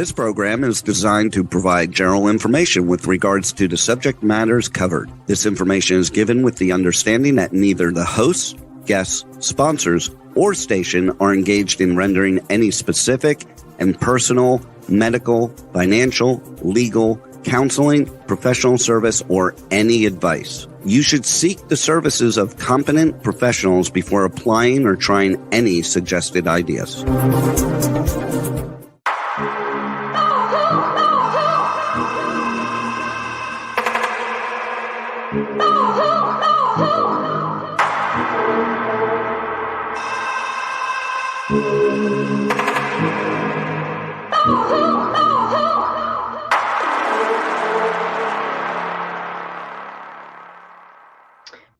This program is designed to provide general information with regards to the subject matters covered. This information is given with the understanding that neither the hosts, guests, sponsors, or station are engaged in rendering any specific and personal, medical, financial, legal, counseling, professional service, or any advice. You should seek the services of competent professionals before applying or trying any suggested ideas.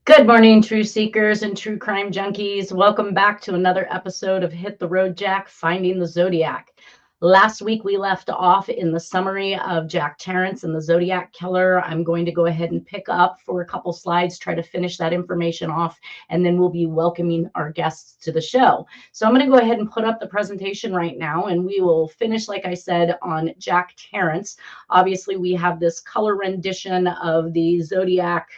Good morning, true seekers and true crime junkies. Welcome back to another episode of Hit the Road Jack, Finding the Zodiac. Last week, we left off in the summary of Jack Tarrance and the Zodiac Killer. I'm going to go ahead and pick up for a couple slides, try to finish that information off, and then we'll be welcoming our guests to the show. So I'm going to go ahead and put up the presentation right now, and we will finish, like I said, on Jack Tarrance. Obviously, we have this color rendition of the Zodiac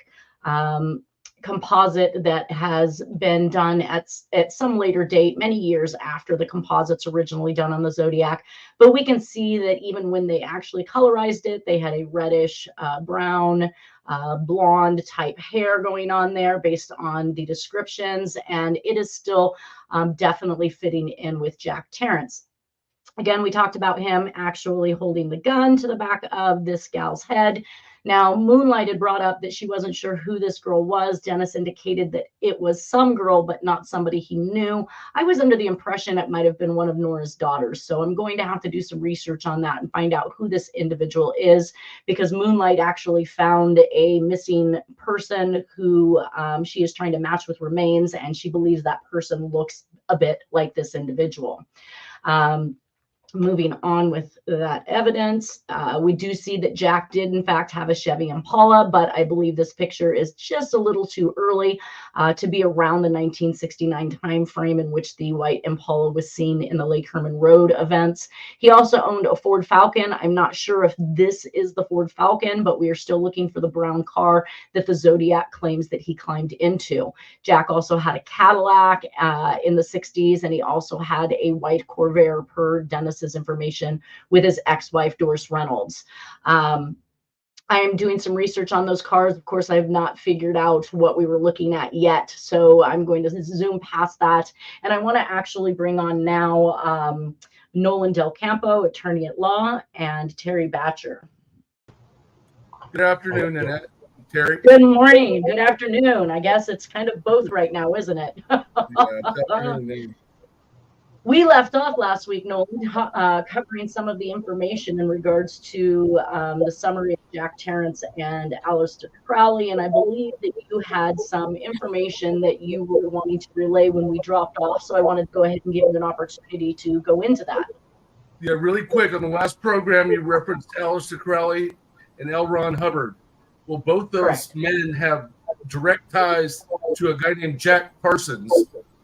composite that has been done at some later date, many years after the composites originally done on the Zodiac. But we can see that even when they actually colorized it, they had a reddish brown, blonde type hair going on there based on the descriptions. And it is still definitely fitting in with Jack Tarrance. Again, we talked about him actually holding the gun to the back of this gal's head. Now, Moonlight had brought up that she wasn't sure who this girl was. Dennis indicated that it was some girl, but not somebody he knew. I was under the impression it might have been one of Nora's daughters. So I'm going to have to do some research on that and find out who this individual is, because Moonlight actually found a missing person who she is trying to match with remains, and she believes that person looks a bit like this individual. Moving on with that evidence, we do see that Jack did in fact have a Chevy Impala, but I believe this picture is just a little too early to be around the 1969 time frame in which the white Impala was seen in the Lake Herman Road events. He also owned a Ford Falcon. I'm not sure if this is the Ford Falcon, but we are still looking for the brown car that the Zodiac claims that he climbed into. Jack also had a Cadillac in the 60s, and he also had a white Corvair per Dennis's information with his ex-wife Doris Reynolds. I am doing some research on those cars. Of course, I have not figured out what we were looking at yet, so I'm going to zoom past that. And I want to actually bring on now Nolan Del Campo, attorney at law, and Terry Batcher. Good afternoon, Annette. Terry. Good morning. Good afternoon. I guess it's kind of both right now, isn't it? Yeah, we left off last week, Nolan, covering some of the information in regards to the summary of Jack Tarrance and Aleister Crowley, and I believe that you had some information that you were wanting to relay when we dropped off, so I wanted to go ahead and give you an opportunity to go into that. Yeah, really quick. On the last program, you referenced Aleister Crowley and L. Ron Hubbard. Well, both those Correct. men have direct ties to a guy named Jack Parsons,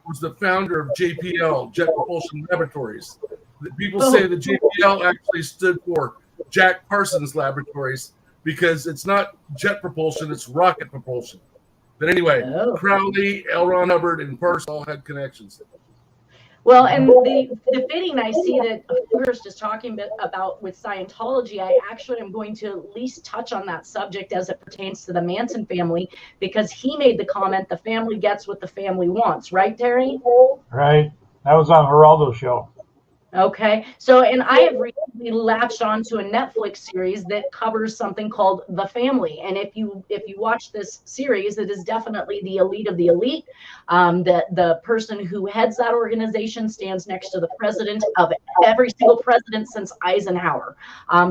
who's the founder of JPL, Jet Propulsion Laboratories. People say that JPL actually stood for Jack Parsons Laboratories because it's not jet propulsion, it's rocket propulsion. But anyway, Crowley, L. Ron Hubbard, and Parsons all had connections. Well, and the fitting I see that Forrest is talking about with Scientology, I actually am going to at least touch on that subject as it pertains to the Manson family, because he made the comment, the family gets what the family wants. Right, Terry? Right. That was on Geraldo's show. Okay. So, and I have recently latched onto a Netflix series that covers something called The Family. And if you watch this series, it is definitely the elite of the elite. The person who heads that organization stands next to the president of every single president since Eisenhower.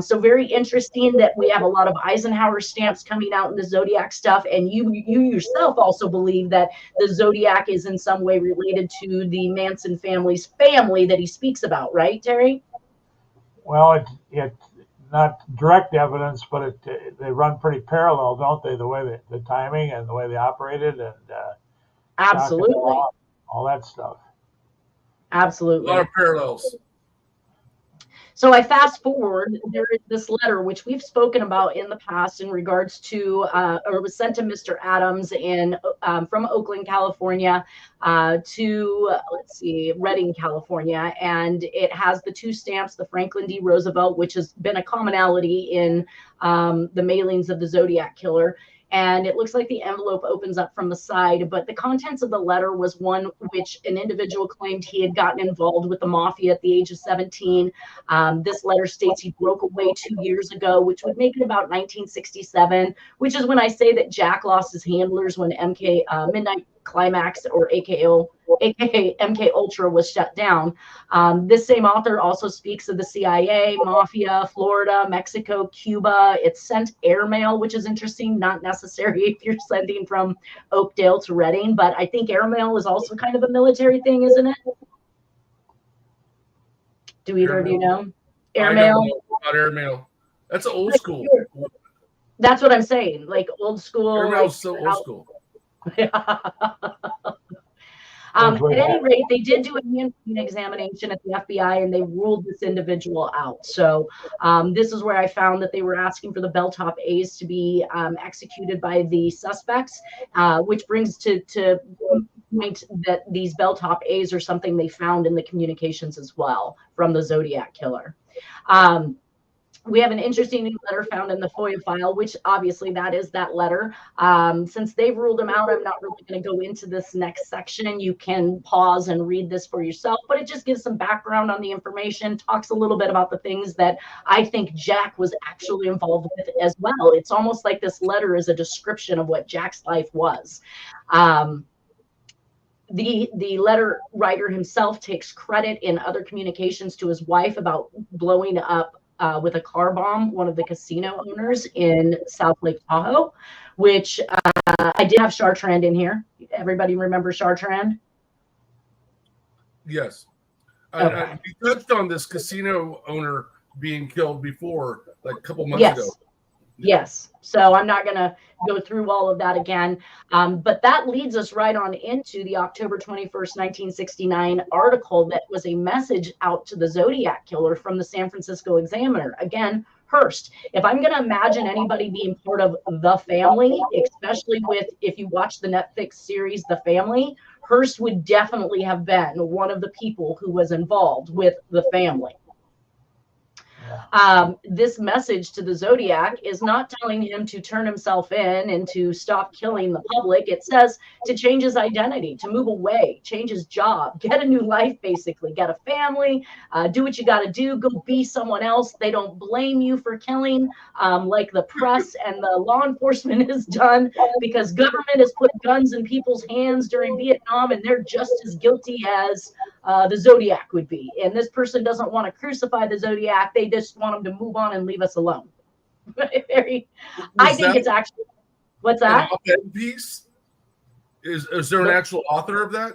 So very interesting that we have a lot of Eisenhower stamps coming out in the Zodiac stuff. And you yourself also believe that the Zodiac is in some way related to the Manson family's family that he speaks about. Right, Terry? Well, it's not direct evidence, but they run pretty parallel, don't they? The way the timing and the way they operated, and absolutely all that stuff. Absolutely, a lot of parallels. So I fast forward, there is this letter, which we've spoken about in the past in regards to, or it was sent to Mr. Adams from Oakland, California, to, let's see, Redding, California. And it has the 2 stamps, the Franklin D. Roosevelt, which has been a commonality in the mailings of the Zodiac killer. And it looks like the envelope opens up from the side, but the contents of the letter was one which an individual claimed he had gotten involved with the mafia at the age of 17. This letter states he broke away 2 years ago, which would make it about 1967, which is when I say that Jack lost his handlers when Midnight Climax, or aka MK Ultra, was shut down. This same author also speaks of the CIA, Mafia, Florida, Mexico, Cuba. It's sent airmail, which is interesting, not necessary if you're sending from Oakdale to Redding, but I think airmail is also kind of a military thing, isn't it? Do either of you know? Airmail? I don't know about airmail. That's old school. That's what I'm saying, like old school. Airmail's so old school. At any rate, they did do a handwriting examination at the FBI, and they ruled this individual out. So this is where I found that they were asking for the belltop A's to be executed by the suspects, which brings to point that these belltop A's are something they found in the communications as well from the Zodiac killer. We have an interesting new letter found in the FOIA file, which obviously that is that letter. Since they've ruled them out, I'm not really going to go into this next section. You can pause and read this for yourself, but it just gives some background on the information, talks a little bit about the things that I think Jack was actually involved with as well. It's almost like this letter is a description of what Jack's life was. The letter writer himself takes credit in other communications to his wife about blowing up with a car bomb one of the casino owners in South Lake Tahoe, which I did have Chartrand in here. Everybody remember Chartrand? Yes. Okay. We touched on this casino owner being killed before, like a couple months ago. Yes. So I'm not going to go through all of that again. But that leads us right on into the October 21st, 1969 article that was a message out to the Zodiac killer from the San Francisco Examiner. Again, Hearst. If I'm going to imagine anybody being part of the family, especially if you watch the Netflix series The Family, Hearst would definitely have been one of the people who was involved with the family. This message to the Zodiac is not telling him to turn himself in and to stop killing the public. It says to change his identity, to move away, change his job, get a new life, basically, get a family, do what you got to do, go be someone else. They don't blame you for killing like the press and the law enforcement has done, because government has put guns in people's hands during Vietnam, and they're just as guilty as the Zodiac would be. And this person doesn't want to crucify the Zodiac. They just want him to move on and leave us alone. I think it's actually, what's that? An piece? Is there an actual author of that?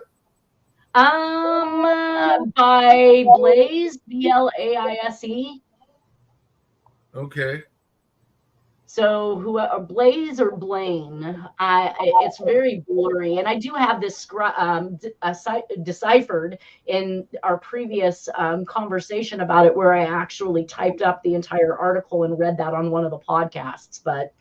By Blaise, Blaise. Okay. So Blaise or Blaine, it's very blurry. And I do have this deciphered in our previous conversation about it, where I actually typed up the entire article and read that on one of the podcasts. But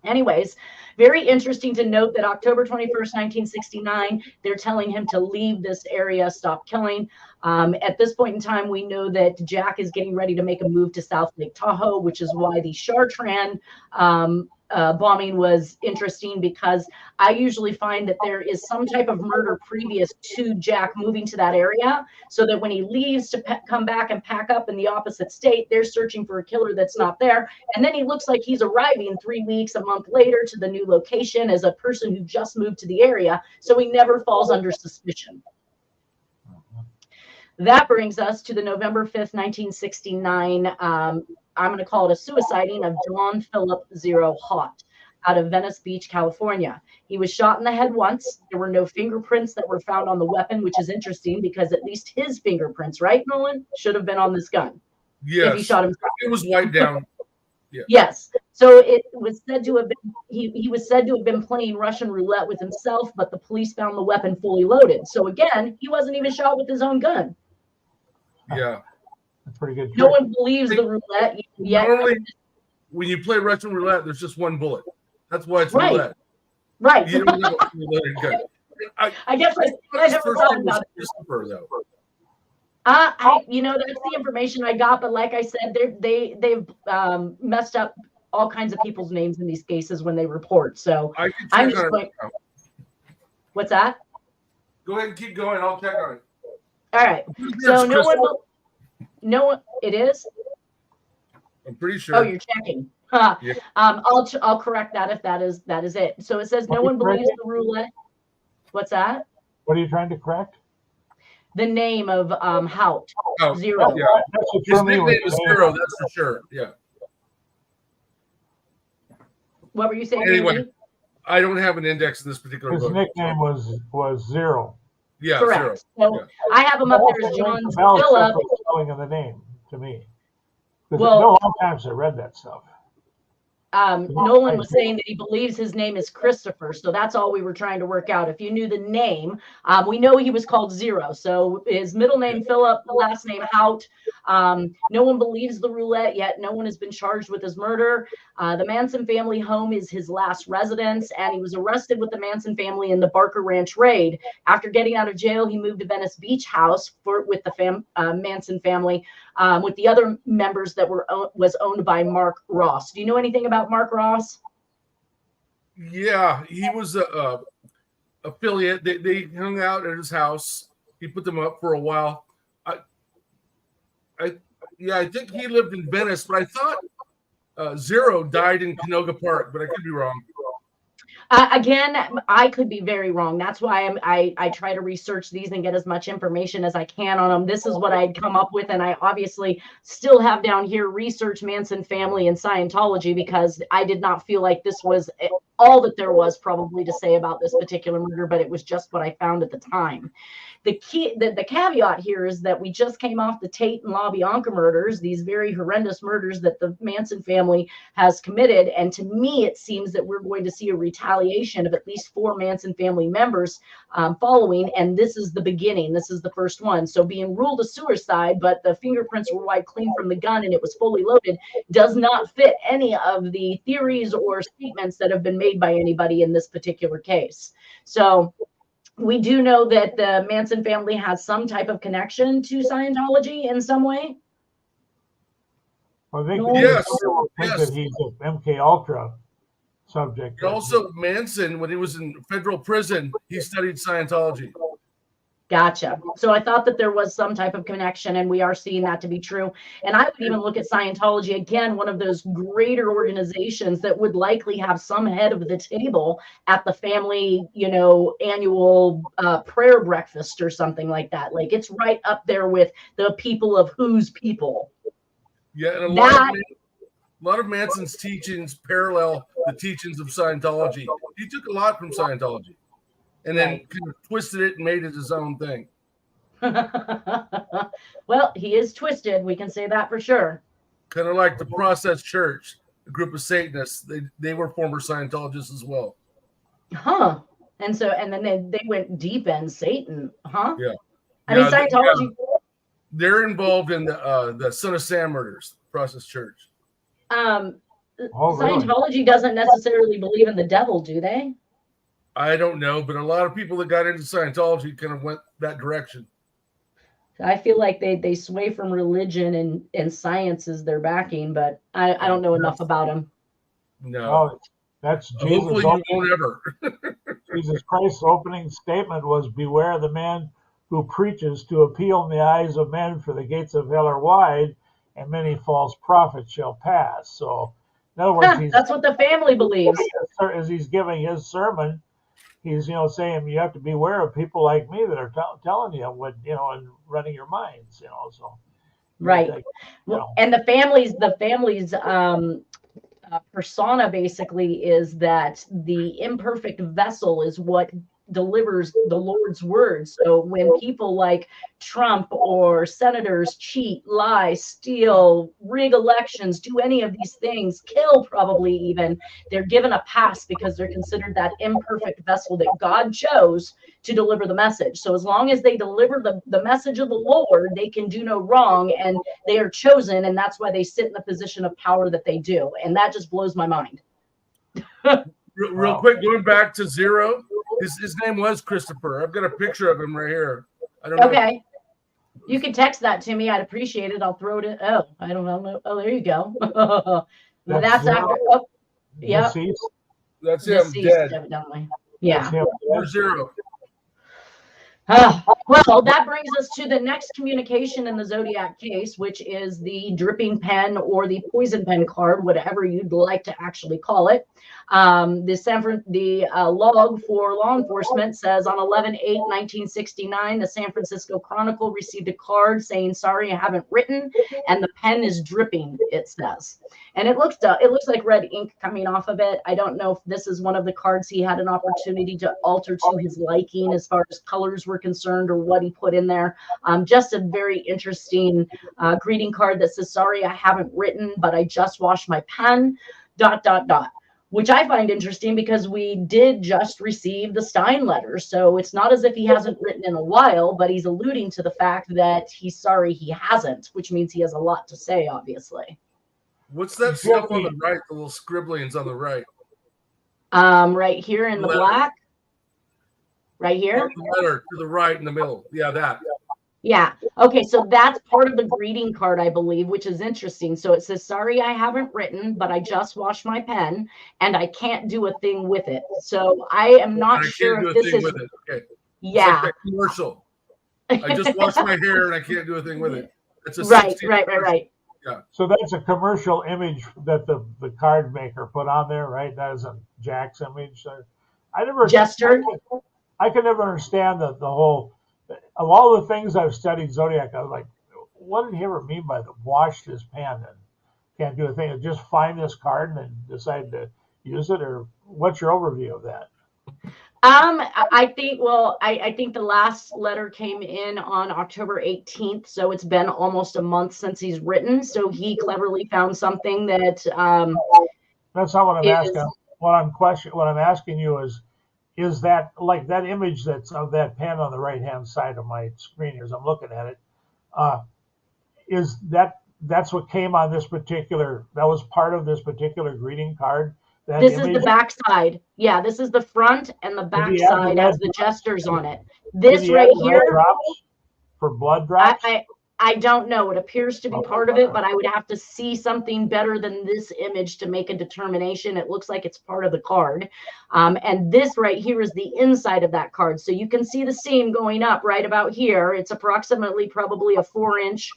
anyways, very interesting to note that October 21st, 1969, they're telling him to leave this area, stop killing. At this point in time, we know that Jack is getting ready to make a move to South Lake Tahoe, which is why the Chartrand bombing was interesting, because I usually find that there is some type of murder previous to Jack moving to that area, so that when he leaves to come back and pack up in the opposite state, they're searching for a killer that's not there. And then he looks like he's arriving 3 weeks, a month later to the new location as a person who just moved to the area. So he never falls under suspicion. That brings us to the November 5th, 1969. I'm going to call it a suiciding of John Philip Zero Hott out of Venice Beach, California. He was shot in the head once. There were no fingerprints that were found on the weapon, which is interesting because at least his fingerprints, right, Nolan, should have been on this gun. Yes. If he shot himself. It was wiped down. Yeah. Yes. So it was said to have been, he was said to have been playing Russian roulette with himself, but the police found the weapon fully loaded. So again, he wasn't even shot with his own gun. Yeah. pretty good trick. No one believes the roulette yet. Normally, when you play Russian roulette, there's just one bullet. That's why it's Right. roulette. Right. You don't have a roulette gun. I guess I never thought about it. Christopher, though. You know, that's the information I got, but like I said, they've messed up all kinds of people's names in these cases when they report. So I can I'm check just on going. it now. What's that? Go ahead and keep going. I'll check on it. All right. So no one. It is. I'm pretty sure. Oh, you're checking. Huh. Yeah. I'll correct that if that is it. So it says no one believes the roulette. What's that? What are you trying to correct? The name of Hout. Oh, Zero. Yeah. That's what His threw me nickname with is the Zero, that's for sure. Yeah. What were you saying? Anyway, Andy? I don't have an index in this particular His book. nickname was Zero. Yeah, Correct. Zero. So Yeah. I have him up there as John Bell Phillips. spelling of the name to me. Because Well- a long time since I read that stuff. Nolan was saying that he believes his name is Christopher. So that's all we were trying to work out. If you knew the name, we know he was called Zero. So his middle name, Philip, last name, Hout. No one believes the roulette yet. No one has been charged with his murder. The Manson family home is his last residence, and he was arrested with the Manson family in the Barker Ranch raid. After getting out of jail, he moved to Venice Beach House with the Manson family, with the other members that was owned by Mark Ross. Do you know anything about Mark Ross? Yeah, he was a affiliate. They hung out at his house. He put them up for a while. I think he lived in Venice, but I thought Zero died in Canoga Park, but I could be wrong. Again, I could be very wrong. That's why I try to research these and get as much information as I can on them. This is what I'd come up with, and I obviously still have down here research Manson family and Scientology, because I did not feel like this was all that there was probably to say about this particular murder, but it was just what I found at the time. The caveat here is that we just came off the Tate and LaBianca murders, these very horrendous murders that the Manson family has committed. And to me, it seems that we're going to see a retaliation of at least 4 Manson family members following. And this is the beginning. This is the first one. So being ruled a suicide, but the fingerprints were wiped clean from the gun and it was fully loaded, does not fit any of the theories or statements that have been made by anybody in this particular case. So we do know that the Manson family has some type of connection to Scientology in some way. I think Yes. that he's an MK Ultra subject. And also, Manson, when he was in federal prison, he studied Scientology. Gotcha. So I thought that there was some type of connection, and we are seeing that to be true. And I would even look at Scientology, again, one of those greater organizations that would likely have some head of the table at the family, annual prayer breakfast or something like that. Like, it's right up there with the people of whose people. Yeah, and a lot of Manson's teachings parallel the teachings of Scientology. He took a lot from Scientology and then kind of twisted it and made it his own thing. Well, he is twisted. We can say that for sure. Kind of like the Process Church, a group of Satanists. They were former Scientologists as well. Huh. And then they went deep in Satan, huh? Yeah. I mean, Scientology. They're involved in the Son of Sam murders, Process Church. Scientology doesn't necessarily believe in the devil, do they? I don't know, but a lot of people that got into Scientology kind of went that direction. I feel like they sway from religion and science is their backing, but I don't know enough about them. No. Oh, that's Jesus. Hopefully you won't ever. Jesus Christ's opening statement was, "Beware the man who preaches to appeal in the eyes of men, for the gates of hell are wide, and many false prophets shall pass." So, in other words, that's what the family believes. As he's giving his sermon, he's saying you have to beware of people like me that are telling you what and running your minds. So right. Like, and the family's persona basically is that the imperfect vessel is what delivers the Lord's word. So when people like Trump or senators cheat, lie, steal, rig elections, do any of these things, kill probably even, they're given a pass because they're considered that imperfect vessel that God chose to deliver the message. So as long as they deliver the message of the Lord, they can do no wrong, and they are chosen, and that's why they sit in the position of power that they do. And that just blows my mind. Real quick, going back to Zero, his name was Christopher. I've got a picture of him right here. I don't know. Okay. You can text that to me. I'd appreciate it. I'll throw it in. Oh, I don't know. Oh, there you go. That's after. Oh, yeah. That's him. Deceased, Dead. Evidently. Yeah. Zero. Well, that brings us to the next communication in the Zodiac case, which is the dripping pen or the poison pen card, whatever you'd like to actually call it. The log for law enforcement says on 11/8/1969, the San Francisco Chronicle received a card saying, "Sorry, I haven't written," and the pen is dripping, it says. And it looks like red ink coming off of it. I don't know if this is one of the cards he had an opportunity to alter to his liking as far as colors were concerned or what he put in there. Just a very interesting greeting card that says, "Sorry, I haven't written, but I just washed my pen, ... which I find interesting because we did just receive the Stein letter. So it's not as if he hasn't written in a while, but he's alluding to the fact that he's sorry he hasn't, which means he has a lot to say, obviously. What's that stuff on the right, the little scribblings on the right? Right here in the black. Right here? The letter to the right in the middle. Yeah, that. Yeah. Okay. So that's part of the greeting card, I believe, which is interesting. So it says, "Sorry, I haven't written, but I just washed my pen and I can't do a thing with it." So I am not sure if this is. With it. Okay. Yeah. It's like that commercial. I just washed my hair and I can't do a thing with it. It's a right. Yeah. So that's a commercial image that the card maker put on there, right? That isn't Jack's image. I never. Jester. I could never understand the whole. Of all the things I've studied Zodiac, I was like, what did he ever mean by the washed his pen and can't do a thing? Just find this card and then decide to use it, or what's your overview of that? I think the last letter came in on October 18th, so it's been almost a month since he's written. So he cleverly found something that that's not what I'm asking. What I'm asking you is that like that image that's of that pen on the right hand side of my screen as I'm looking at it, is that's what came on this particular, that was part of this particular greeting card? This image? Is the back side. Yeah, this is the front, and the back side has the gestures on it. This right here. Drops for blood drops? I don't know. It appears to be part of it, but I would have to see something better than this image to make a determination. It looks like it's part of the card. And this right here is the inside of that card. So you can see the seam going up right about here. It's approximately probably a 4-inch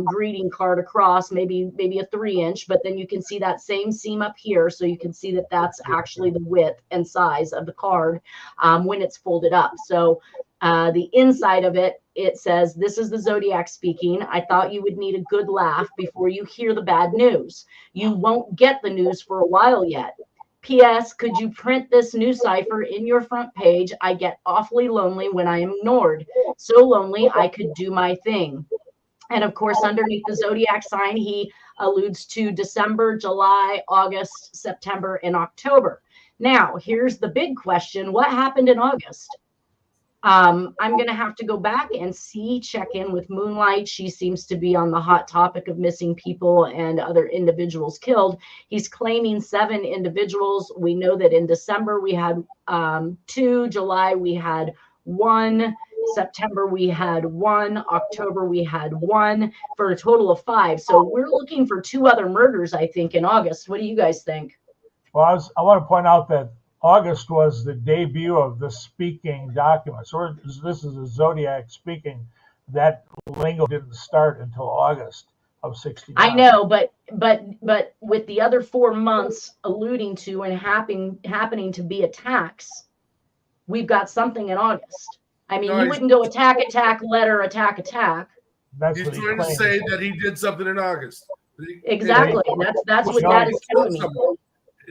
greeting card across, maybe a 3-inch, but then you can see that same seam up here. So you can see that that's actually the width and size of the card when it's folded up. So the inside of it, it says, "This is the Zodiac speaking. I thought you would need a good laugh before you hear the bad news. You won't get the news for a while yet. P.S. Could you print this news cipher in your front page? I get awfully lonely when I am ignored. So lonely I could do my thing." And of course, underneath the Zodiac sign, he alludes to December, July, August, September, and October. Now, here's the big question. What happened in August? I'm going to have to go back and check in with Moonlight. She seems to be on the hot topic of missing people and other individuals killed. He's claiming 7 individuals. We know that in December we had 2, July we had 1, September we had 1, October we had 1, for a total of 5. So we're looking for 2 other murders, I think, in August. What do you guys think? Well, I want to point out that August was the debut of the speaking document. So this is a Zodiac speaking. That lingo didn't start until August of 1969. I know, but with the other 4 months alluding to and happening to be attacks, we've got something in August. I mean, you wouldn't go attack, letter, attack. He's trying to say that he did something in August. Exactly. That's what that is telling me.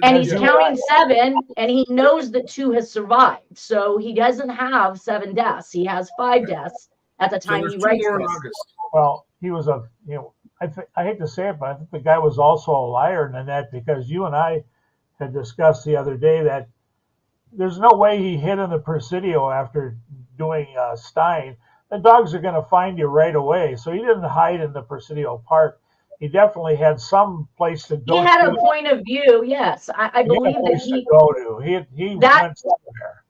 And he's counting 7, and he knows that 2 has survived. So he doesn't have 7 deaths. He has 5 deaths at the time he writes this. Well, he was I hate to say it, but I think the guy was also a liar in that, because you and I had discussed the other day that there's no way he hid in the Presidio after doing Stein. The dogs are going to find you right away. So he didn't hide in the Presidio Park. He definitely had some place to go. He had a point of view, yes. I believe that he go to. He went somewhere.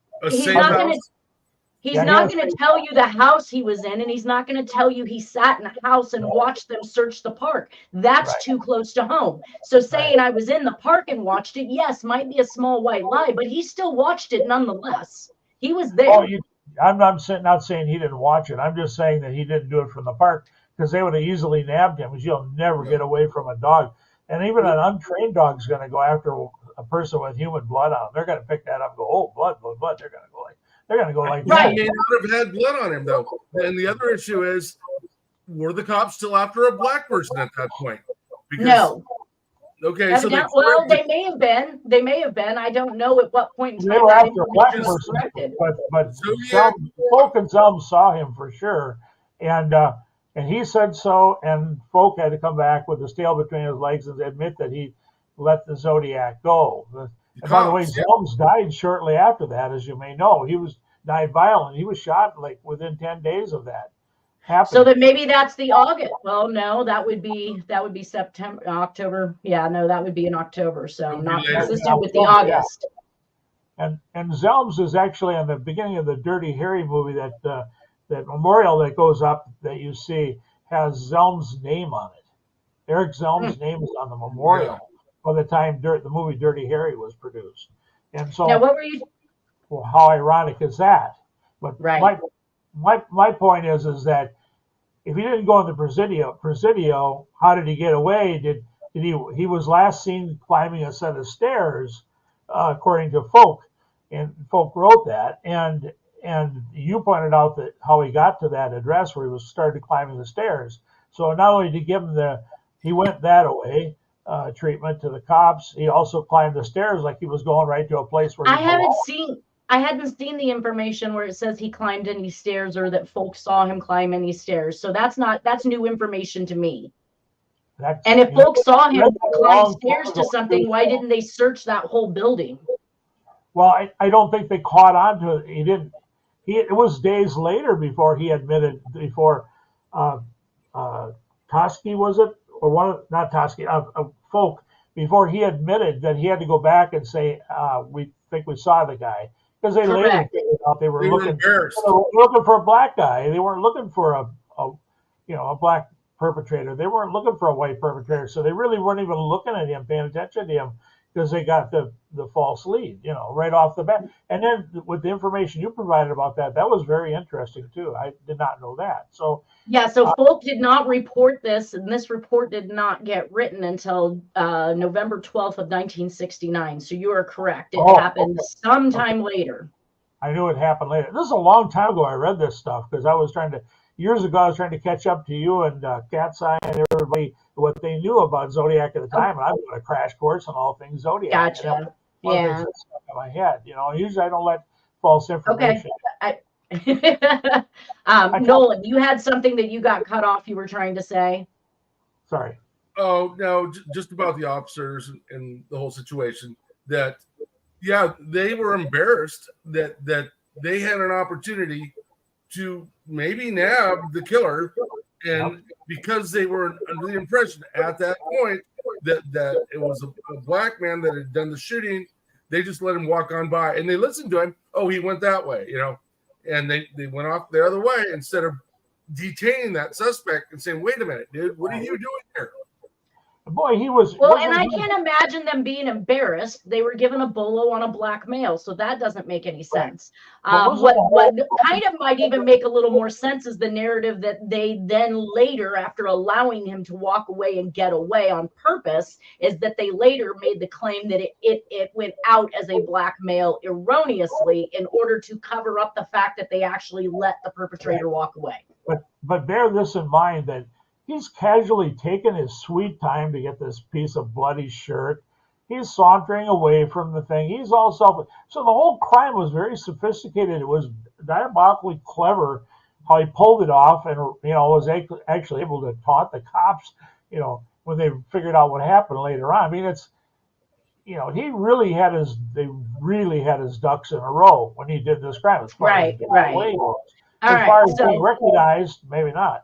He's not going to tell you the house he was in, and he's not going to tell you he sat in a house and watched them search the park. That's too close to home. So saying I was in the park and watched it, yes, might be a small white lie, but he still watched it nonetheless. He was there. I'm not saying he didn't watch it. I'm just saying that he didn't do it from the park, because they would have easily nabbed him, because you'll never get away from a dog. And even an untrained dog's going to go after a person with human blood on him. They're going to pick that up and go, oh, blood. They're going to go like that. He may not have had blood on him, though. And the other issue is, were the cops still after a black person at that point? Because, no. Okay, so they may have been. They may have been. I don't know at what point in time. They were after a black person, but Folk and Zelms saw him for sure, and he said so. And Folk had to come back with his tail between his legs and admit that he let the Zodiac go. And by the way, Zelms died shortly after that, as you may know. He died violent. He was shot like within 10 days of that happening. So that maybe that's the August. Well, no, that would be September, October. Yeah, no, that would be in October. So not consistent with the August. And Zelms is actually on the beginning of the Dirty Harry movie, that memorial that goes up that you see has Zelms' name on it. Eric Zelms' name is on the memorial. By the time the movie Dirty Harry was produced. And so, now what were you? Well, how ironic is that? But my point is that if he didn't go in the Presidio, how did he get away? He was last seen climbing a set of stairs, according to Folk, and Folk wrote that, and you pointed out that how he got to that address where he started climbing the stairs. So not only did he give him he went that away. Treatment to the cops. He also climbed the stairs like he was going right to a place where I hadn't seen the information where it says he climbed any stairs or that folks saw him climb any stairs. So that's new information to me. And if folks saw him climb stairs to something, why didn't they search that whole building? Well, I don't think they caught on to it. He didn't. It was days later before he admitted, before Toski, was it? Or not Toski, Folk, before he admitted that he had to go back and say, we think we saw the guy. Because they later figured out they were looking for a black guy. They weren't looking for a black perpetrator. They weren't looking for a white perpetrator. So they really weren't even looking at him, paying attention to him, because they got the false lead, right off the bat. And then with the information you provided about that was very interesting too. I did not know that. So Folk did not report this, and this report did not get written until November 12th of 1969. So you are correct. It happened sometime later. I knew it happened later. This is a long time ago I read this stuff, because years ago I was trying to catch up to you and Cat's Eye and everybody what they knew about Zodiac at the time, and I was on a crash course on all things Zodiac. Gotcha. Yeah. Stuck in my head, Usually I don't let false information. Okay. Nolan, you had something that you got cut off. You were trying to say. Sorry. Oh no, just about the officers and the whole situation. That, they were embarrassed that they had an opportunity to maybe nab the killer, and because they were under the impression at that point that it was a black man that had done the shooting, they just let him walk on by, and they listened to him. Oh, he went that way, and they went off the other way instead of detaining that suspect and saying, "Wait a minute, dude, what are you doing here?" Boy, he was. Well, and I can't imagine them being embarrassed. They were given a bolo on a black male, so that doesn't make any sense. What kind of might even make a little more sense is the narrative that they then later, after allowing him to walk away and get away on purpose, is that they later made the claim that it went out as a black male erroneously in order to cover up the fact that they actually let the perpetrator walk away. But bear this in mind, that he's casually taken his sweet time to get this piece of bloody shirt. he's sauntering away from the thing. He's all self. So the whole crime was very sophisticated. It was diabolically clever how he pulled it off, and was actually able to taunt the cops. When they figured out what happened later on. I mean, it's they really had his ducks in a row when he did this crime. As far Right, as right. As far as being recognized, maybe not.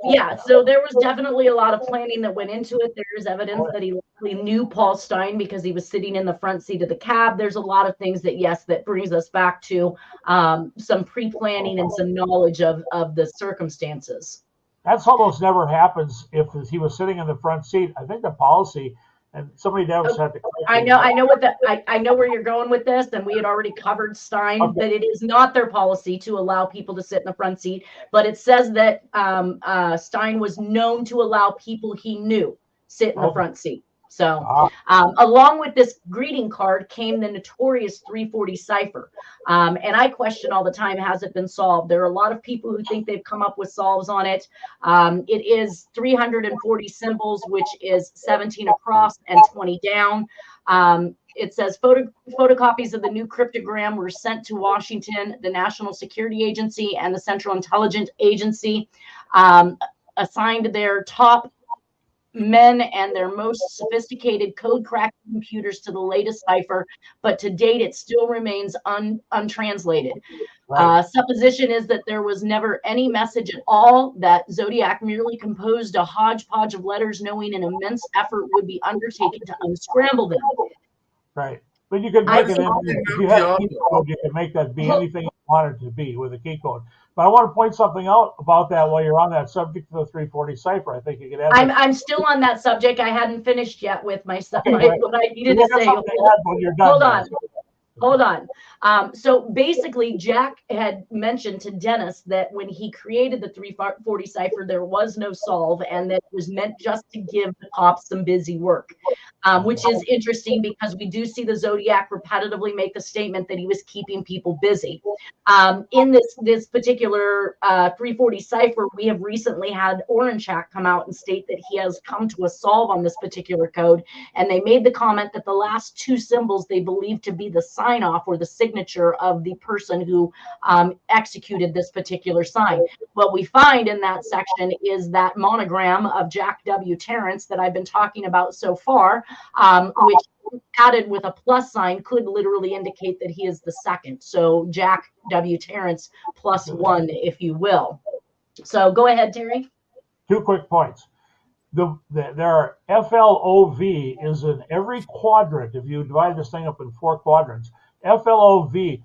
Yeah, so there was definitely a lot of planning that went into it. There's evidence that he likely knew Paul Stine because he was sitting in the front seat of the cab. There's a lot of things that brings us back to some pre-planning and some knowledge of the circumstances. That's almost never happens if he was sitting in the front seat. I think the policy, and somebody does have to. I know where you're going with this, and we had already covered Stine, that it is not their policy to allow people to sit in the front seat, but it says that Stine was known to allow people he knew sit in the front seat. So along with this greeting card came the notorious 340 cipher. And I question all the time, has it been solved? There are a lot of people who think they've come up with solves on it. It is 340 symbols, which is 17 across and 20 down. It says photocopies of the new cryptogram were sent to Washington, the National Security Agency, and the Central Intelligence Agency, assigned their top men and their most sophisticated code cracking computers to the latest cipher, but to date it still remains untranslated. Right. Supposition is that there was never any message at all, that Zodiac merely composed a hodgepodge of letters, knowing an immense effort would be undertaken to unscramble them. Right. But you can make it, if you have a key code, you can make that be anything you want it to be with a key code. But I want to point something out about that while you're on that subject of the 340 cipher. I think you could add. I'm still on that subject. I hadn't finished yet with my stuff. What I needed to say. Hold on. So basically, Jack had mentioned to Dennis that when he created the 340 cipher, there was no solve, and that it was meant just to give the cops some busy work, which is interesting because we do see the Zodiac repetitively make the statement that he was keeping people busy. In this particular 340 cipher, we have recently had Orange Hack come out and state that he has come to a solve on this particular code, and they made the comment that the last two symbols they believe to be the sign off or the signature of the person who executed this particular sign. What we find in that section is that monogram of Jack W. Terrence that I've been talking about so far, which added with a plus sign could literally indicate that he is the second. So Jack W. Terrence +1, if you will. So go ahead, Terry. 2 quick points. There are FLOV is in every quadrant. If you divide this thing up in 4 quadrants, FLOVA,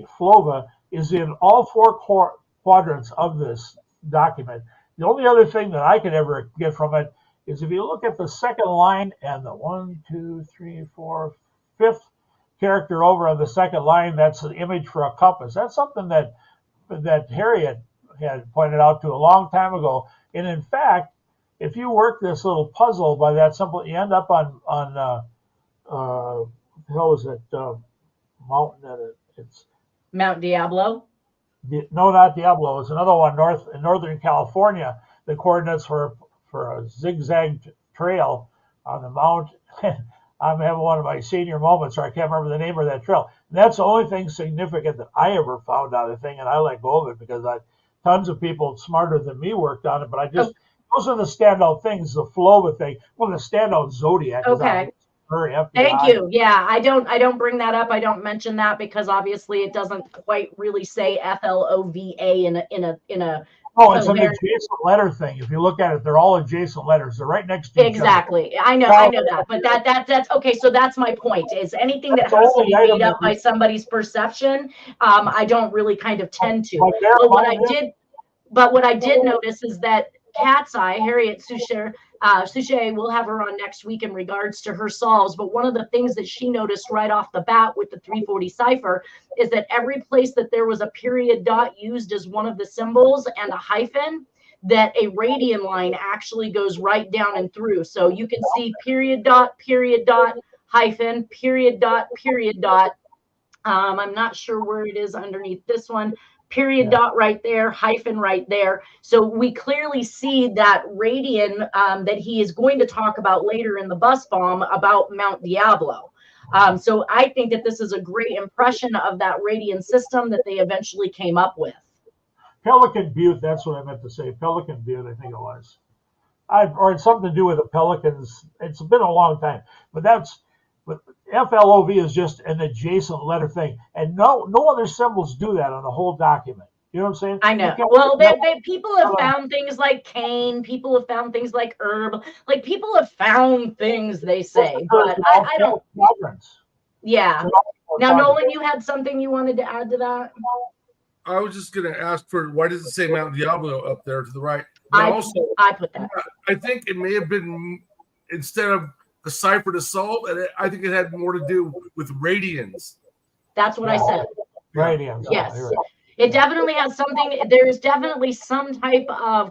FLOVA is in all 4 quadrants of this document. The only other thing that I could ever get from it is if you look at the second line and the 1, 2, 3, 4, 5th character over on the second line, that's the image for a compass. That's something that Harriette had pointed out to a long time ago. And in fact, if you work this little puzzle by that simple, you end up on what the hell is it? Mountain. It's Mount Diablo. No, not Diablo. It's another one in Northern California. The coordinates for a zigzag trail on the mount. I'm having one of my senior moments where I can't remember the name of that trail. And that's the only thing significant that I ever found out of the thing, and I let go of it because tons of people smarter than me worked on it. But those are the standout things. The flow of thing. Well, the standout Zodiac. Okay. Thank you. Yeah, I don't bring that up. I don't mention that because obviously it doesn't quite really say FLOVA in a. Oh, it's an adjacent letter thing. If you look at it, they're all adjacent letters. They're right next to each other. Exactly. I know that. But that's okay. So that's my point. Is anything that has to be made up by somebody's perception, I don't really kind of tend to. But what I did notice is that Cat's Eye, Harriette Sucher, we'll have her on next week in regards to her solves. But one of the things that she noticed right off the bat with the 340 cipher is that every place that there was a period dot used as one of the symbols and a hyphen, that a radian line actually goes right down and through. So you can see period dot, hyphen, period dot. I'm not sure where it is underneath this one. period dot right there, hyphen right there. So we clearly see that radian that he is going to talk about later in the bus bomb about Mount Diablo. So I think that this is a great impression of that radian system that they eventually came up with. Pelican Butte, that's what I meant to say. Pelican Butte, I think it was. Or it's something to do with the Pelicans. It's been a long time. But FLOV is just an adjacent letter thing. And no other symbols do that on the whole document. You know what I'm saying? I know. Well, people have found things like cane. People have found things like herb. Like, people have found things, they say. But I don't. Yeah. Now, Nolan, you had something you wanted to add to that? I was just going to ask for, why does it say Mount Diablo up there to the right? But I put that. I think it may have been, instead of a cipher to solve, and I think it had more to do with radians. That's what I said. Radians. Yes. It definitely has something. There is definitely some type of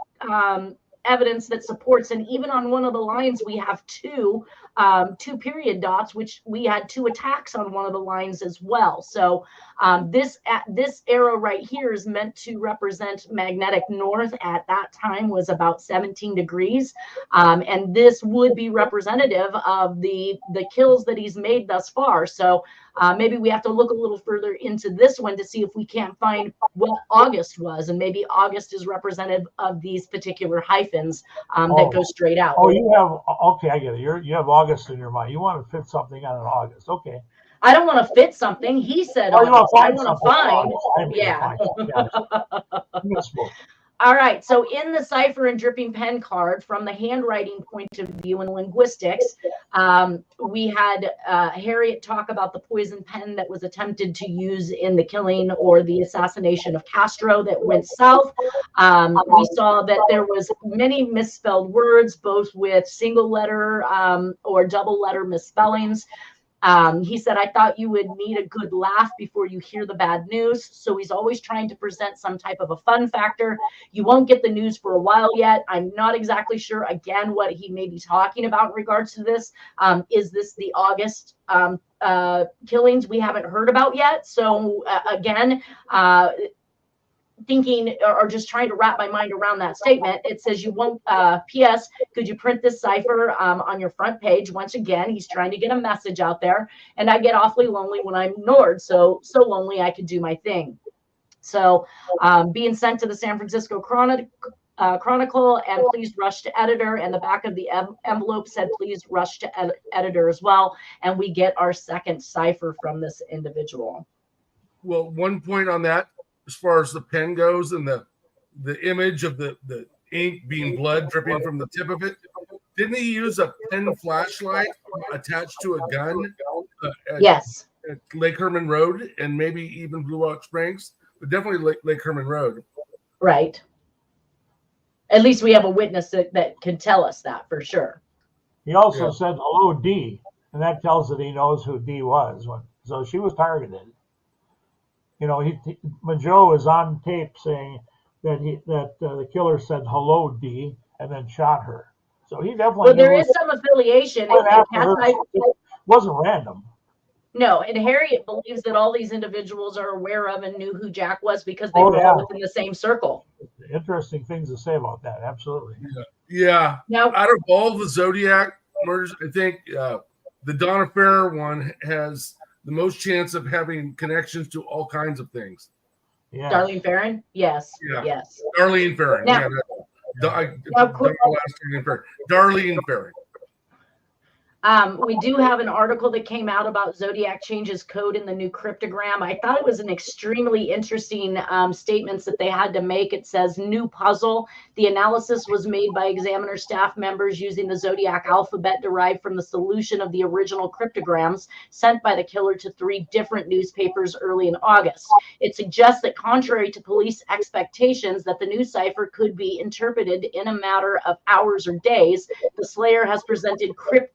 evidence that supports, and even on one of the lines we have two period dots, which we had 2 attacks on one of the lines as well. So this arrow right here is meant to represent magnetic north. At that time was about 17 degrees, and this would be representative of the kills that he's made thus far. So maybe we have to look a little further into this one to see if we can't find what August was, and maybe August is representative of these particular hyphens that go straight out. Oh, you have, okay, I get it. You have August in your mind. You want to fit something on an August. Okay. I don't want to fit something. He said August. I want to find. Yeah. All right. So in the cipher and dripping pen card, from the handwriting point of view in linguistics, we had Harriette talk about the poison pen that was attempted to use in the killing or the assassination of Castro that went south. We saw that there was many misspelled words, both with single letter or double letter misspellings. He said, I thought you would need a good laugh before you hear the bad news. So he's always trying to present some type of a fun factor. You won't get the news for a while yet. I'm not exactly sure, again, what he may be talking about in regards to this. Is this the August killings we haven't heard about yet? So again, thinking or just trying to wrap my mind around that statement. It says you won't, P.S. could you print this cipher on your front page? Once again, he's trying to get a message out there, and I get awfully lonely when I'm ignored. So lonely I could do my thing. So being sent to the San Francisco Chronicle, and please rush to editor, and the back of the envelope said please rush to editor as well, and we get our second cipher from this individual. Well, one point on that, as far as the pen goes, and the image of the ink being blood dripping from the tip of it, didn't he use a pen flashlight attached to a gun at Lake Herman Road, and maybe even Blue Rock Springs, but definitely Lake Herman Road? Right. At least we have a witness that can tell us that for sure. He also said hello D, and that tells that he knows who D was. So she was targeted. You know, Majo is on tape saying that the killer said hello D and then shot her. So he definitely. Well, there is some affiliation. It wasn't random. No, and Harriette believes that all these individuals are aware of and knew who Jack was because they were all within the same circle. Interesting things to say about that. Absolutely. Yeah. Now, out of all the Zodiac murders, I think the Donna Farrer one has the most chance of having connections to all kinds of things. Yes. Darlene Ferrin? Yes. Yeah. Yes. Darlene Ferrin. Now, Darlene Ferrin. We do have an article that came out about Zodiac changes code in the new cryptogram. I thought it was an extremely interesting statements that they had to make. It says new puzzle. The analysis was made by Examiner staff members using the Zodiac alphabet derived from the solution of the original cryptograms sent by the killer to 3 different newspapers early in August. It suggests that contrary to police expectations that the new cipher could be interpreted in a matter of hours or days, the Slayer has presented crypt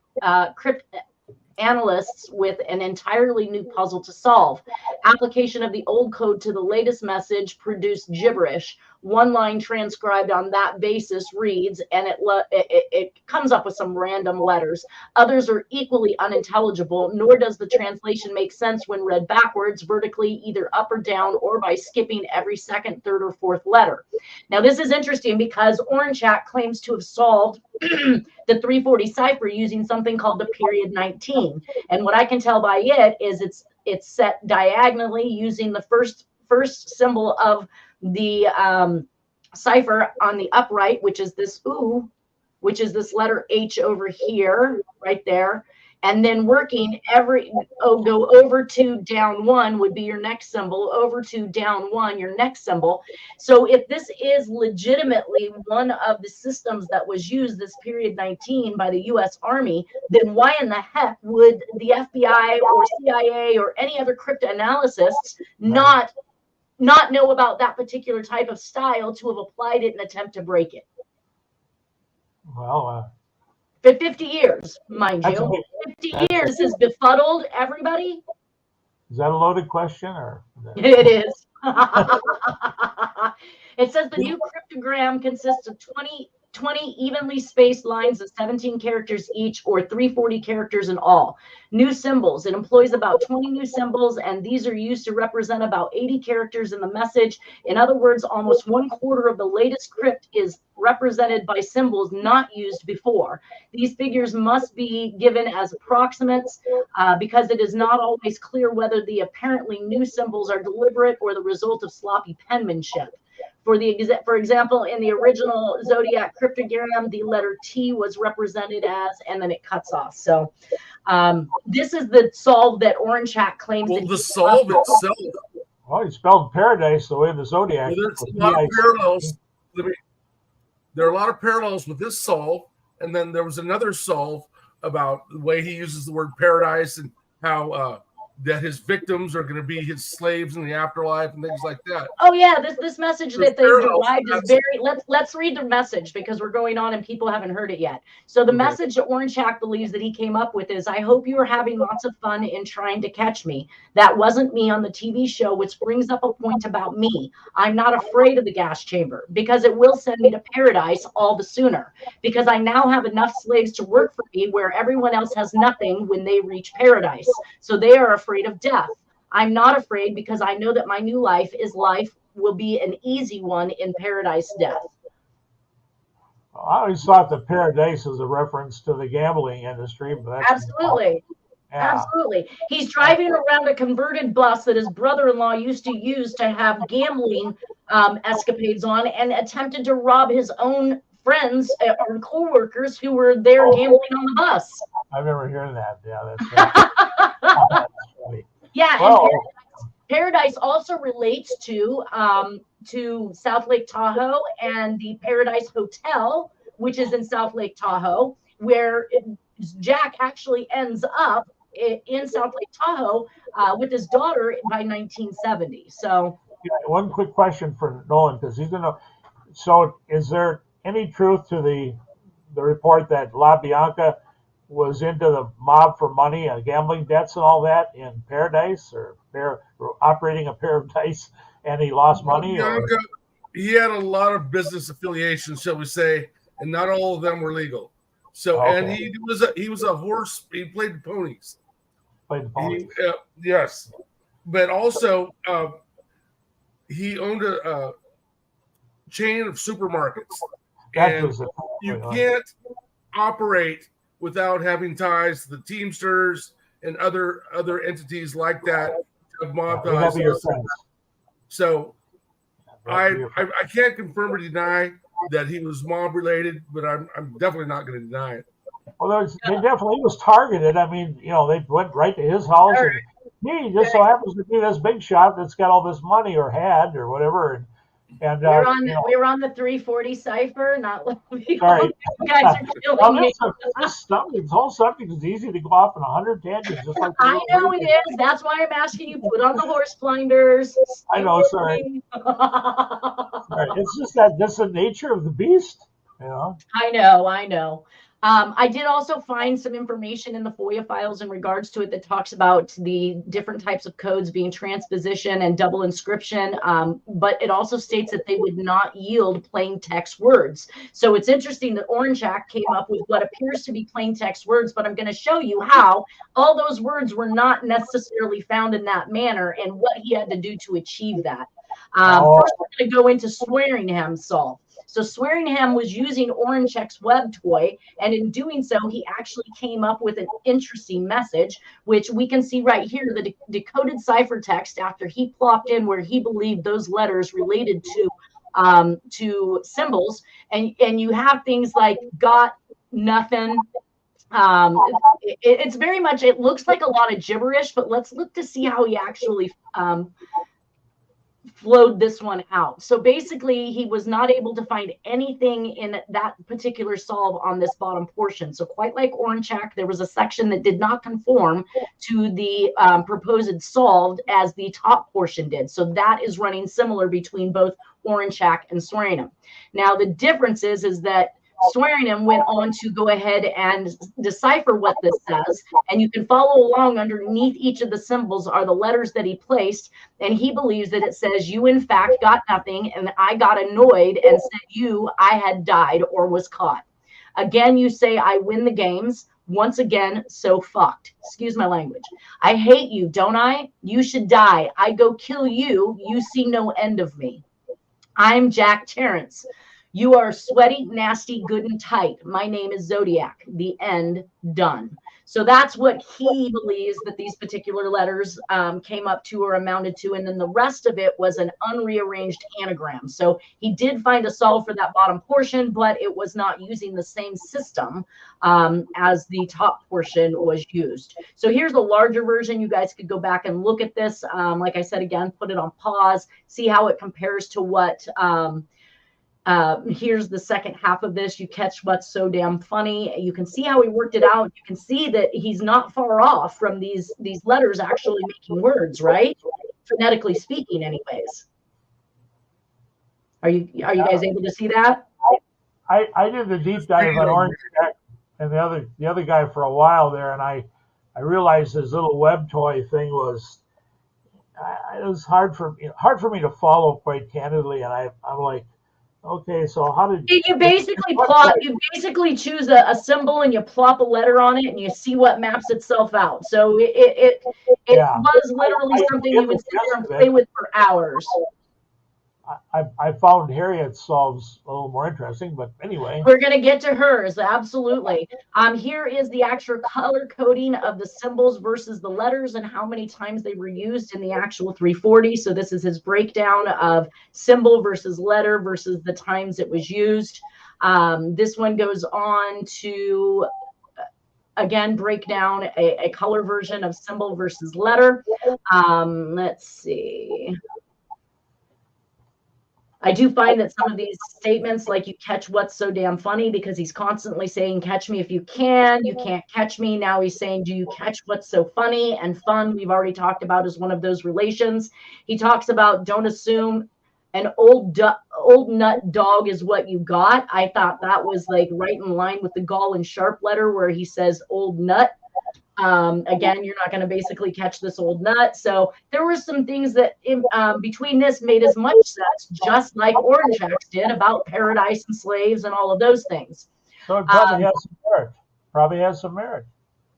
analysts with an entirely new puzzle to solve. Application of the old code to the latest message produced gibberish, one line transcribed on that basis reads, and it comes up with some random letters. Others are equally unintelligible, nor does the translation make sense when read backwards, vertically, either up or down, or by skipping every second, third, or fourth letter. Now, this is interesting because Ornchak claims to have solved the 340 cipher using something called the period 19. And what I can tell by it is it's set diagonally using the first symbol of the cipher on the upright, which is this ooh, which is this letter H over here, right there. And then working go over 2, down 1 would be your next symbol, over 2, down 1, your next symbol. So if this is legitimately one of the systems that was used, this period 19 by the US Army, then why in the heck would the FBI or CIA or any other cryptanalysts not know about that particular type of style to have applied it and attempt to break it? Well, for 50 years, mind you. 50 years has befuddled everybody. Is that a loaded question? Or it is. It says the new cryptogram consists of 20 evenly spaced lines of 17 characters each, or 340 characters in all. New symbols. It employs about 20 new symbols, and these are used to represent about 80 characters in the message. In other words, almost 1/4 of the latest crypt is represented by symbols not used before. These figures must be given as approximates because it is not always clear whether the apparently new symbols are deliberate or the result of sloppy penmanship. For example, in the original Zodiac cryptogram, the letter T was represented as, and then it cuts off. So this is the solve that Ornchak claims. Well, the solve itself. Well, he spelled paradise the way the Zodiac. Well, there's a lot of parallels. There are a lot of parallels with this solve, and then there was another solve about the way he uses the word paradise and how that his victims are going to be his slaves in the afterlife and things like that. Oh yeah, this message that they derived is very. Let's read the message because we're going on and people haven't heard it yet. So the message that Ornchak believes that he came up with is, "I hope you are having lots of fun in trying to catch me. That wasn't me on the TV show, which brings up a point about me. I'm not afraid of the gas chamber because it will send me to paradise all the sooner. Because I now have enough slaves to work for me where everyone else has nothing when they reach paradise. So they are afraid of death. I'm not afraid because I know that my new life will be an easy one in paradise death." I always thought that paradise was a reference to the gambling industry, but that's absolutely. Absolutely. He's driving around a converted bus that his brother-in-law used to use to have gambling escapades on, and attempted to rob his own friends or co-workers who were there gambling on the bus. I remember hearing that. Yeah, that's funny. Yeah, well, and Paradise also relates to South Lake Tahoe and the Paradise Hotel, which is in South Lake Tahoe, where Jack actually ends up in South Lake Tahoe with his daughter by 1970. So, one quick question for Nolan, because he's gonna. So, is there any truth to the report that LaBianca was into the mob for money and gambling debts and all that in Paradise, or operating a Paradise, and he lost money? He had a lot of business affiliations, shall we say, and not all of them were legal. So, and he was a horse. He played ponies. Yes, but also he owned a chain of supermarkets, and you can't operate without having ties to the Teamsters and other entities like that of mob ties. So I can't confirm or deny that he was mob related, but I'm definitely not going to deny it. Well, he was targeted. I mean, they went right to his house. Right. And he just so happens to be this big shot that's got all this money, or had, or whatever. And we were on the 340 cipher. Not sorry. You guys are killing me. This whole subject is easy to go off on 100 tangents. Just like I know it is. That's why I'm asking you. Put on the horse blinders. I know. Sorry. Sorry. It's just that's the nature of the beast. You know? I know. I did also find some information in the FOIA files in regards to it that talks about the different types of codes being transposition and double inscription, but it also states that they would not yield plain text words. So it's interesting that Orangeac came up with what appears to be plain text words, but I'm going to show you how all those words were not necessarily found in that manner and what he had to do to achieve that. First, we're going to go into Swearingham's solve. So Swearingham was using Orangeac's web toy, and in doing so, he actually came up with an interesting message, which we can see right here, the decoded ciphertext after he plopped in where he believed those letters related to symbols, and you have things like got, nothing. It's very much, it looks like a lot of gibberish, but let's look to see how he actually flowed this one out. So basically, he was not able to find anything in that particular solve on this bottom portion. So quite like Orangeac, there was a section that did not conform to the proposed solved as the top portion did. So that is running similar between both Orangeac and Swearingham. Now, the difference is that Swearingham went on to go ahead and decipher what this says, and you can follow along. Underneath each of the symbols are the letters that he placed, and he believes that it says, you in fact got nothing, and I got annoyed and said I had died or was caught. Again, you say I win the games. Once again, so fucked. Excuse my language. I hate you, don't I? You should die. I go kill you. You see no end of me. I'm Jack Terrence. You are sweaty, nasty, good and tight. My name is Zodiac. The end, done. So that's what he believes that these particular letters came up to or amounted to. And then the rest of it was an unrearranged anagram. So he did find a solve for that bottom portion, but it was not using the same system as the top portion was used. So here's the larger version. You guys could go back and look at this. Like I said, again, put it on pause, see how it compares to what here's the second half of this. You catch what's so damn funny. You can see how he worked it out. You can see that he's not far off from these letters actually making words, right? Phonetically speaking, anyways. Are you guys able to see that? I did the deep dive on Orangeac and the other guy for a while there, and I realized his little web toy thing was it was hard for me to follow, quite candidly, and I'm like, okay, so how did you basically plot? You basically choose a symbol and you plop a letter on it, and you see what maps itself out. So it was literally something you would sit there and play with for hours. I found Harriette's solves a little more interesting, but anyway. We're going to get to hers, absolutely. Here is the actual color coding of the symbols versus the letters and how many times they were used in the actual 340. So this is his breakdown of symbol versus letter versus the times it was used. This one goes on to, again, break down a color version of symbol versus letter. Let's see. I do find that some of these statements, like you catch what's so damn funny, because he's constantly saying, catch me if you can, you can't catch me. Now he's saying, do you catch what's so funny? And fun, we've already talked about, is one of those relations. He talks about, don't assume an old nut dog is what you got. I thought that was like right in line with the Gall and Sharp letter where he says old nut. Again, you're not going to basically catch this old nut. So there were some things that between this made as much sense, just like Orangeac's did about paradise and slaves and all of those things. So it probably has some merit. Probably has some merit,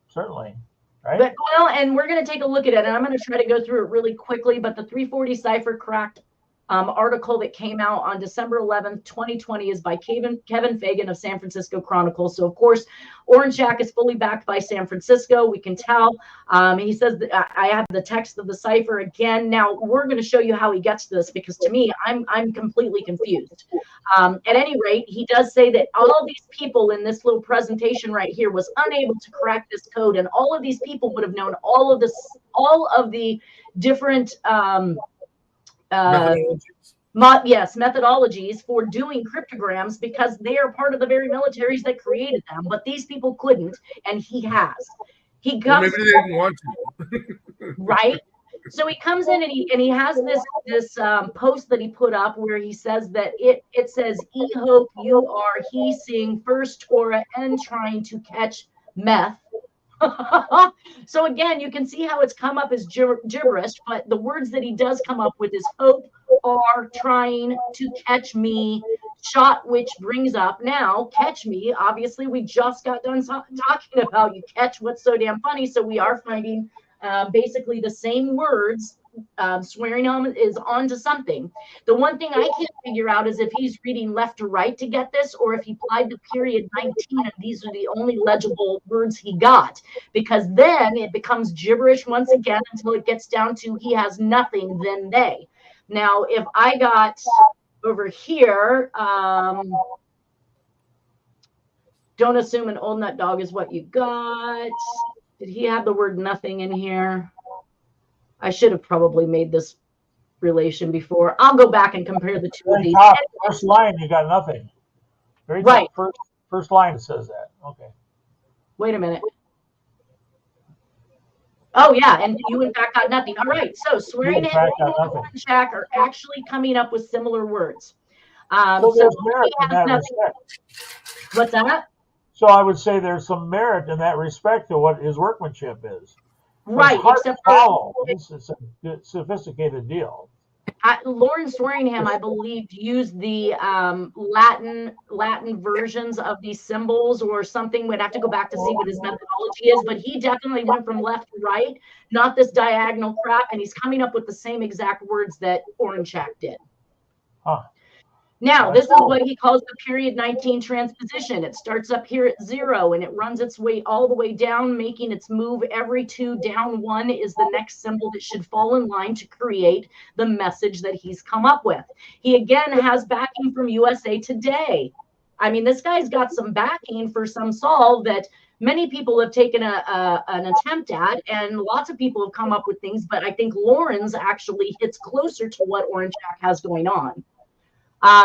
certainly. Right? But, well, and we're going to take a look at it, and I'm going to try to go through it really quickly. But the 340 Cipher Cracked article that came out on December 11th, 2020 is by Kevin Fagan of San Francisco Chronicle. So, of course, Orangeac is fully backed by San Francisco. We can tell. He says that I have the text of the cipher again. Now, we're going to show you how he gets to this, because to me, I'm completely confused. At any rate, he does say that all these people in this little presentation right here was unable to crack this code, and all of these people would have known all of the different methodologies for doing cryptograms, because they are part of the very militaries that created them, but these people couldn't, and he has. He got, maybe they didn't want to. Right? So he comes in and he has this post that he put up where he says that it says, "E hope you are he seeing first Torah and trying to catch meth." So again, you can see how it's come up as gibberish, but the words that he does come up with is hope are trying to catch me, shot, which brings up now catch me. Obviously, we just got done talking about you catch what's so damn funny. So we are finding basically the same words. Swearingen is onto something. The one thing I can't figure out is if he's reading left to right to get this, or if he applied the period 19 and these are the only legible words he got, because then it becomes gibberish once again until it gets down to he has nothing, then they. Now, if I got over here, don't assume an old nut dog is what you got. Did he have the word nothing in here? I should have probably made this relation before. I'll go back and compare the two of these. First line, you got nothing. Very right. First line says that. Okay. Wait a minute. Oh, yeah, and you in fact got nothing. All right, so Swearingen and Loren are actually coming up with similar words. So there's merit in that respect. What's that? So I would say there's some merit in that respect to what his workmanship is. Right, except for it's a sophisticated deal. Loren Swearingen, I believe, used the Latin versions of these symbols or something. We'd have to go back to see what his methodology is, but he definitely went from left to right, not this diagonal crap, and he's coming up with the same exact words that Orenchak did. Huh. Now, this is what he calls the period 19 transposition. It starts up here at 0 and it runs its way all the way down, making its move every 2 down 1 is the next symbol that should fall in line to create the message that he's come up with. He again has backing from USA Today. I mean, this guy's got some backing for some solve that many people have taken an attempt at, and lots of people have come up with things, but I think Loren's actually hits closer to what Orenchak has going on.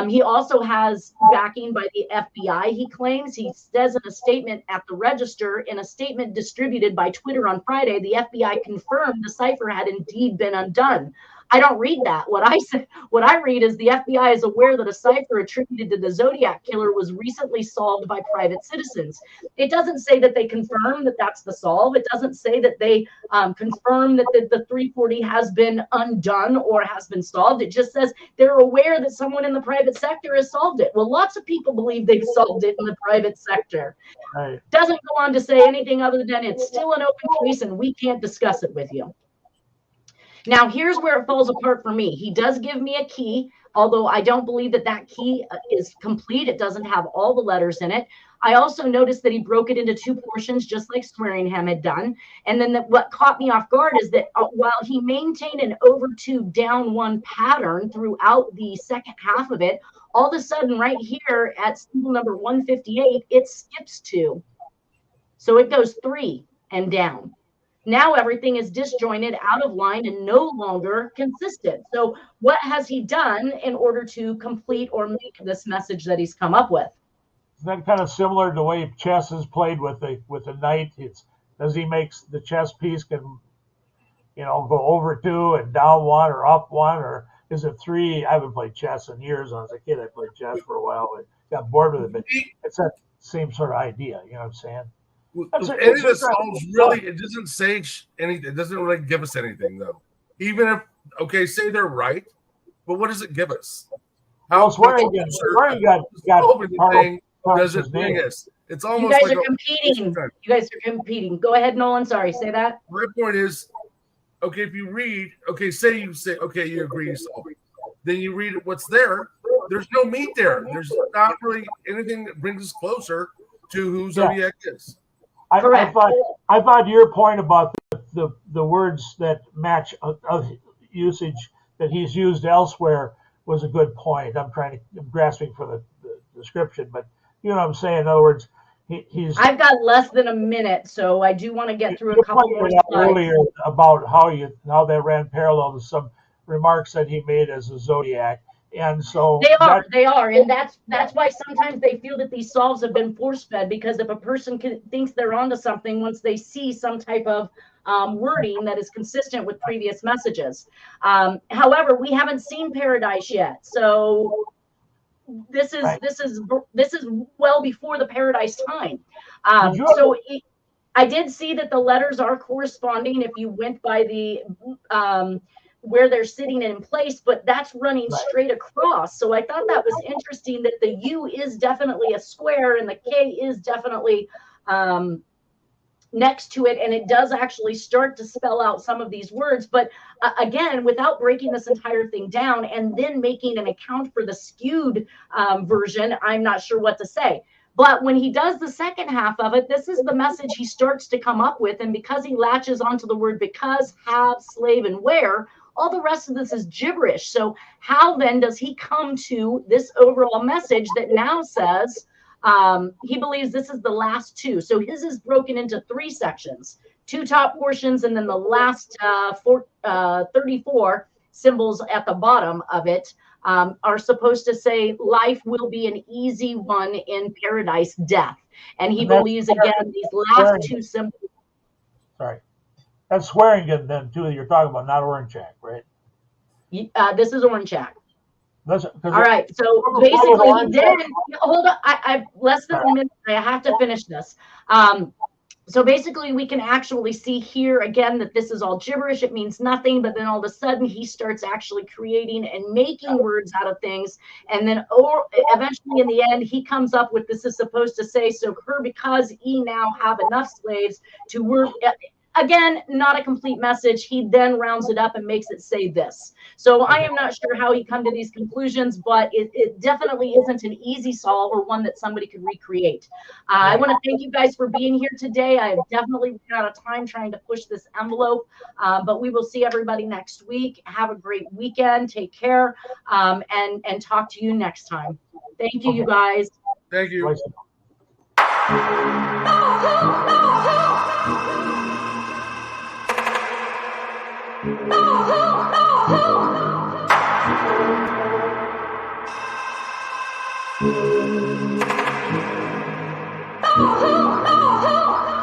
He also has backing by the FBI, he claims. He says in a statement at the Register, in a statement distributed by Twitter on Friday, the FBI confirmed the cipher had indeed been undone. I don't read that. What I read is the FBI is aware that a cipher attributed to the Zodiac killer was recently solved by private citizens. It doesn't say that they confirm that that's the solve. It doesn't say that they confirm that the 340 has been undone or has been solved. It just says they're aware that someone in the private sector has solved it. Well, lots of people believe they've solved it in the private sector. Right. Doesn't go on to say anything other than it's still an open case and we can't discuss it with you. Now, here's where it falls apart for me. He does give me a key, although I don't believe that that key is complete. It doesn't have all the letters in it. I also noticed that he broke it into 2 portions, just like Swearingen had done. And then what caught me off guard is that while he maintained an over 2, down 1 pattern throughout the second half of it, all of a sudden right here at symbol number 158, it skips 2. So it goes 3 and down. Now everything is disjointed, out of line, and no longer consistent. So what has he done in order to complete or make this message that he's come up with? Isn't that kind of similar to the way chess is played with the knight? It's as he makes the chess piece can, go over 2 and down 1 or up 1, or is it 3? I haven't played chess in years. When I was a kid, I played chess for a while, but got bored with it. But it's that same sort of idea. You know what I'm saying? Any of the solves really, it doesn't say anything. It doesn't really give us anything, though. Even if, say they're right, but what does it give us? How Swearingen got anything does it bring us? It's almost you guys are competing. You guys are competing. Go ahead, Nolan. Sorry, say that. My point is, if you read, say you agree to solve it. Then you read what's there. There's no meat there. There's not really anything that brings us closer to who Zodiac is. I thought your point about the words that match of usage that he's used elsewhere was a good point. I'm grasping for the description, but you know what I'm saying. In other words, he's. I've got less than a minute, so I do want to get through a couple more slides. Earlier about how that ran parallel to some remarks that he made as a Zodiac. And so they are, and that's why sometimes they feel that these solves have been force fed, because if a person thinks they're onto something, once they see some type of wording that is consistent with previous messages. However, we haven't seen paradise yet, so this is well before the paradise time. I did see that the letters are corresponding if you went by the where they're sitting in place, but that's running straight across. So I thought that was interesting that the U is definitely a square and the K is definitely next to it, and it does actually start to spell out some of these words. But again, without breaking this entire thing down and then making an account for the skewed version, I'm not sure what to say. But when he does the second half of it, this is the message he starts to come up with. And because he latches onto the word because, have, slave, and wear, all the rest of this is gibberish. So how then does he come to this overall message that now says he believes this is the last two? So his is broken into 3 sections, 2 top portions, and then the last 34 symbols at the bottom of it are supposed to say life will be an easy one in paradise, death. And he believes, again, these last 2 symbols. Sorry. That's Swearingen then, too, that you're talking about, not Oranchak, right? This is Oranchak. All right. So basically, he did. Hold on. I less than a minute. I have to finish this. So basically, we can actually see here again that this is all gibberish. It means nothing. But then all of a sudden, he starts actually creating and making words out of things. And then eventually, in the end, he comes up with this is supposed to say, so her because ye now have enough slaves to work. Again, not a complete message. He then rounds it up and makes it say this. So I am not sure how he come to these conclusions, but it definitely isn't an easy solve or one that somebody could recreate. I want to thank you guys for being here today. I have definitely run out of time trying to push this envelope, but we will see everybody next week. Have a great weekend. Take care, and talk to you next time. Thank you, you guys. Thank you. Oh,